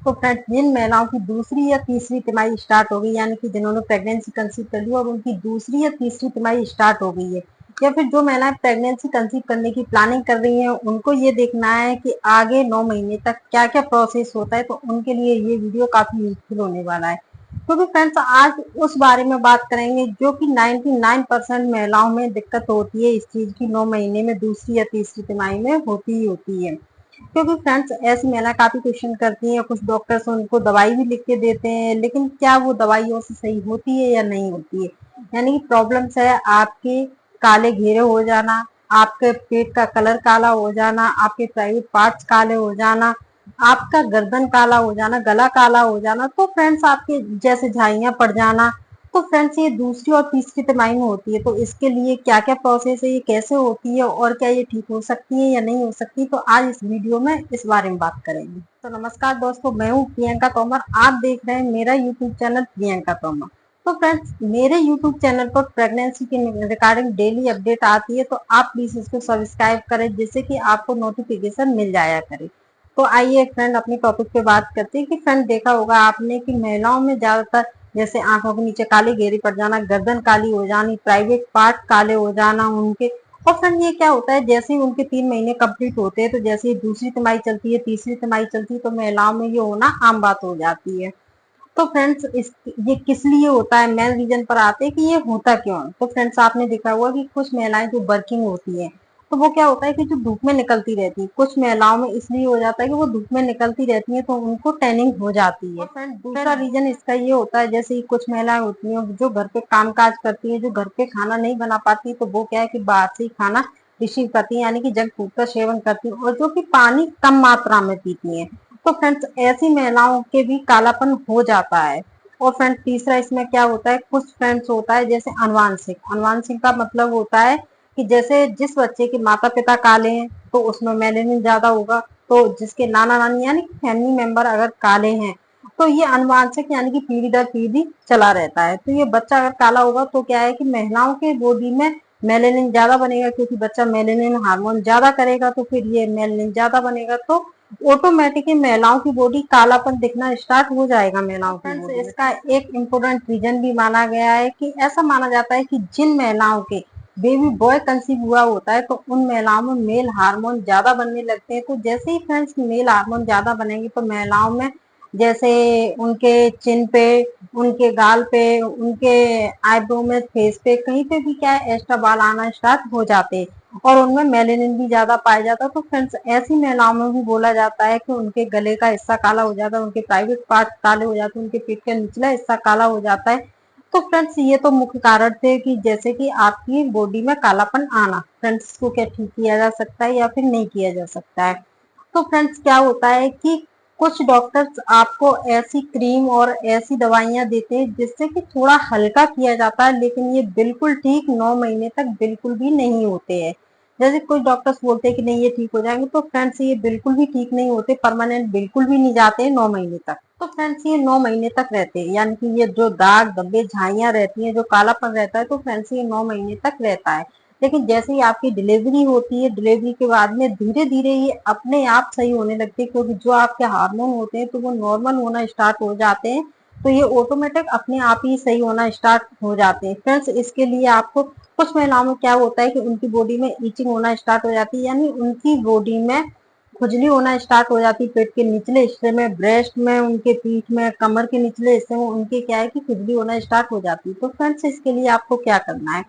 तो फ्रेंड्स, जिन महिलाओं की दूसरी या तीसरी तिमाही स्टार्ट हो गई, यानी कि जिन्होंने प्रेगनेंसी कंसीव कर ली और उनकी दूसरी या तीसरी तिमाही स्टार्ट हो गई है, या फिर जो महिलाएं प्रेगनेंसी कंसीव करने की प्लानिंग कर रही हैं, उनको ये देखना है कि आगे 9 महीने तक क्या क्या प्रोसेस होता है, तो उनके लिए ये वीडियो काफी यूजफुल होने वाला है। क्योंकि फ्रेंड्स, आज उस बारे में बात करेंगे जो कि 99% महिलाओं में दिक्कत होती है, इस चीज की 9 महीने में दूसरी या तीसरी तिमाही में होती ही होती है। क्योंकि फ्रेंड्स, ऐसी महिला काफी क्वेश्चन करती हैं, कुछ डॉक्टर्स उनको दवाई भी लिख के देते हैं, लेकिन क्या वो दवाइयों से सही होती है या नहीं होती है। यानी कि प्रॉब्लम्स है आपके काले घेरे हो जाना, आपके पेट का कलर काला हो जाना, आपके प्राइवेट पार्ट्स काले हो जाना, आपका गर्दन काला हो जाना, गला काला हो जाना, तो फ्रेंड्स आपके जैसे झाइयां पड़ जाना। तो फ्रेंड्स, ये दूसरी और तीसरी तिमाही में होती है, तो इसके लिए क्या क्या प्रोसेस है, ये कैसे होती है और क्या ये ठीक हो सकती है या नहीं हो सकती, तो आज इस वीडियो में इस बारे में बात करेंगे। तो नमस्कार दोस्तों, मैं हूँ प्रियंका तोमर, आप देख रहे हैं मेरा यूट्यूब चैनल प्रियंका तोमर। तो फ्रेंड्स, मेरे यूट्यूब चैनल पर प्रेगनेंसी के रिगार्डिंग डेली अपडेट आती है, तो आप प्लीज इसको सब्सक्राइब करें, जिससे कि आपको नोटिफिकेशन मिल जाया करे। तो आइए फ्रेंड, अपनी टॉपिक पे बात करते हैं कि फ्रेंड, देखा होगा आपने कि महिलाओं में ज्यादातर जैसे आंखों के नीचे काली घेरी पड़ जाना, गर्दन काली हो जानी, प्राइवेट पार्ट काले हो जाना उनके। और फ्रेंड, ये क्या होता है, जैसे ही उनके 3 महीने कंप्लीट होते हैं, तो जैसे ही दूसरी तिमाही चलती है, तीसरी तिमाही चलती है, तो महिलाओं में ये होना आम बात हो जाती है। तो फ्रेंड्स, ये किस लिए होता है, मेन रीजन पर आते हैं कि ये होता क्यों है। तो फ्रेंड्स, आपने देखा हुआ कि कुछ महिलाएं जो वर्किंग होती हैं, तो वो क्या होता है कि जो धूप में निकलती रहती है, कुछ महिलाओं में इसलिए हो जाता है कि वो धूप में निकलती रहती है, तो उनको टैनिंग हो जाती है। फ्रेंड, दूसरा रीजन इसका ये होता है, जैसे ही कुछ महिलाएं होती हैं जो घर पे काम काज करती है, जो घर पे खाना नहीं बना पाती, तो वो क्या है कि बाहर से ही खाना रिसीव करती है, यानी कि जंक फूड का सेवन करती है, और जो कि पानी कम मात्रा में पीती है। तो फ्रेंड्स, ऐसी महिलाओं के भी कालापन हो जाता है। और फ्रेंड, तीसरा इसमें क्या होता है, कुछ फ्रेंड्स होता है जैसे अनुवांशिक। अनुवांशिक का मतलब होता है कि जैसे जिस बच्चे के माता पिता काले हैं, तो उसमें मेलेनिन ज्यादा होगा। तो जिसके नाना नानी यानी कि फैमिली मेंबर अगर काले हैं, तो ये अनुवांशिक यानी कि पीढ़ी दर पीढ़ी चला रहता है। तो ये बच्चा अगर काला होगा, तो क्या है कि महिलाओं के बॉडी में मेलेनिन ज्यादा बनेगा, क्योंकि बच्चा मेलेनिन हार्मोन ज्यादा करेगा, तो फिर ये मेलेनिन ज्यादा बनेगा, तो ऑटोमेटिकली महिलाओं की बॉडी कालापन दिखना स्टार्ट हो जाएगा महिलाओं की बॉडी में। इसका एक इम्पोर्टेंट रीजन भी माना गया है कि ऐसा माना जाता है कि जिन महिलाओं के बेबी बॉय कंसीव हुआ होता है, तो उन महिलाओं में मेल हार्मोन ज्यादा बनने लगते हैं। तो जैसे ही फ्रेंड्स मेल हार्मोन ज्यादा बनेंगे, तो महिलाओं में जैसे उनके चिन पे, उनके गाल पे, उनके आईब्रो में, फेस पे, कहीं पे भी क्या है, एक्स्ट्रा बाल आना स्टार्ट हो जाते हैं, और उनमें मेलेनिन भी ज्यादा पाया जाता है। तो फ्रेंड्स, ऐसी महिलाओं में भी बोला जाता है कि उनके गले का हिस्सा काला हो जाता है, उनके प्राइवेट पार्ट काले हो जाते हैं, उनके पेट का निचला हिस्सा काला हो जाता है। तो फ्रेंड्स, ये तो मुख्य कारण थे कि जैसे कि आपकी बॉडी में कालापन आना। फ्रेंड्स, इसको क्या ठीक किया जा सकता है या फिर नहीं किया जा सकता है। तो फ्रेंड्स, क्या होता है कि कुछ डॉक्टर्स आपको ऐसी क्रीम और ऐसी दवाइयां देते हैं जिससे कि थोड़ा हल्का किया जाता है, लेकिन ये बिल्कुल ठीक 9 महीने तक बिल्कुल भी नहीं होते हैं। जैसे कुछ डॉक्टर्स बोलते हैं कि नहीं ये ठीक हो जाएंगे, तो फ्रेंड्स, ये बिल्कुल भी ठीक नहीं होते, परमानेंट बिल्कुल भी नहीं जाते 9 महीने तक। तो फ्रेंड्स, ये 9 महीने तक रहते हैं, यानी कि ये जो दाग धब्बे झाइयां रहती हैं, जो कालापन रहता है, तो फ्रेंड्स ये 9 महीने तक रहता है। लेकिन जैसे ही आपकी डिलीवरी होती है, डिलीवरी के बाद में धीरे धीरे ये अपने आप सही होने लगती है, क्योंकि जो आपके हार्मोन होते हैं, तो वो नॉर्मल होना स्टार्ट हो जाते हैं, तो ये ऑटोमेटिक अपने आप ही सही होना स्टार्ट हो जाते हैं। फ्रेंड्स, इसके लिए आपको कुछ महिलाओं में क्या होता है कि उनकी बॉडी में ईचिंग होना स्टार्ट हो जाती है, यानी उनकी बॉडी में खुजली होना स्टार्ट हो जाती है, पेट के निचले हिस्से में, ब्रेस्ट में, उनके पीठ में, कमर के निचले हिस्से में उनके क्या है कि खुजली होना स्टार्ट हो जाती है। तो फ्रेंड्स, इसके लिए आपको क्या करना है,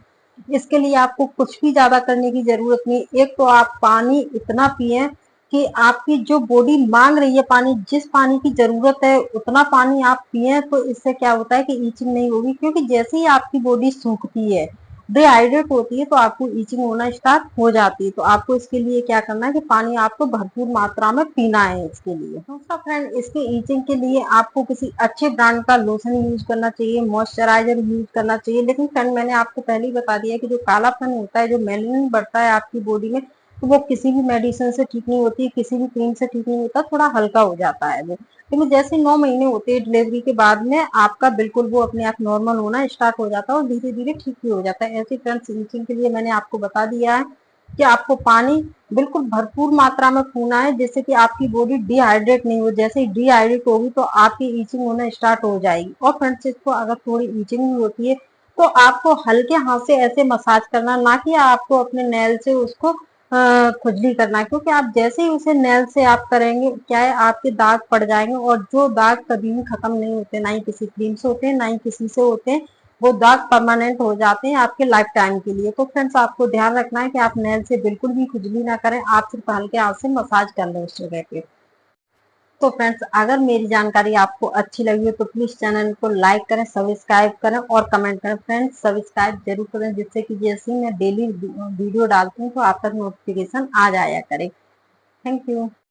इसके लिए आपको कुछ भी ज्यादा करने की जरूरत नहीं। एक तो आप पानी इतना पिए कि आपकी जो बॉडी मांग रही है पानी, जिस पानी की जरूरत है उतना पानी आप पिए, तो इससे क्या होता है कि ईचिंग नहीं होगी। क्योंकि जैसे ही आपकी बॉडी सूखती है, डिहाइड्रेट होती है, तो आपको ईचिंग होना स्टार्ट हो जाती है। तो आपको इसके लिए क्या करना है कि पानी आपको भरपूर मात्रा में पीना है। इसके लिए दूसरा फ्रेंड, इसके ईचिंग के लिए आपको किसी अच्छे ब्रांड का लोशन यूज करना चाहिए, मॉइस्चराइजर यूज करना चाहिए। लेकिन फ्रेंड, मैंने आपको पहले ही बता दिया कि जो कालापन होता है, जो मेलेनिन बढ़ता है आपकी बॉडी में, तो वो किसी भी मेडिसिन से ठीक नहीं होती, किसी भी क्रीम से ठीक नहीं होता, थोड़ा हल्का हो जाता है वो। लेकिन जैसे 9 महीने होते हैं डिलीवरी के बाद में, आपका बिल्कुल वो अपने आप नॉर्मल होना स्टार्ट हो जाता है, और धीरे धीरे ठीक भी हो जाता है। ऐसे फ्रेंड्स, ईचिंग के लिए मैंने आपको बता दिया है। कि आपको पानी बिल्कुल भरपूर मात्रा में पीना है, जिससे कि आपकी बॉडी डिहाइड्रेट नहीं हो। जैसे ही डिहाइड्रेट होगी तो आपकी ईचिंग होना स्टार्ट हो जाएगी। और फ्रेंड्स, इसको अगर थोड़ी ईचिंग भी होती है तो आपको हल्के हाथ से ऐसे मसाज करना, ना कि आपको अपने नेल से उसको खुजली करना है, क्योंकि आप जैसे ही उसे नेल से आप करेंगे, क्या है, आपके दाग पड़ जाएंगे। और जो दाग कभी भी खत्म नहीं होते, ना ही किसी क्रीम से होते हैं, ना ही किसी से होते हैं, वो दाग परमानेंट हो जाते हैं आपके लाइफ टाइम के लिए। तो फ्रेंड्स, आपको ध्यान रखना है कि आप नेल से बिल्कुल भी खुजली ना करें, आप सिर्फ हल्के हाथ से मसाज कर लें उस जगह पे। तो फ्रेंड्स, अगर मेरी जानकारी आपको अच्छी लगी हो तो प्लीज चैनल को लाइक करें, सब्सक्राइब करें और कमेंट करें। फ्रेंड्स, सब्सक्राइब जरूर करें, जिससे कि जैसे ही मैं डेली वीडियो डालती हूँ तो आप तक नोटिफिकेशन आ जाया करे। Thank you.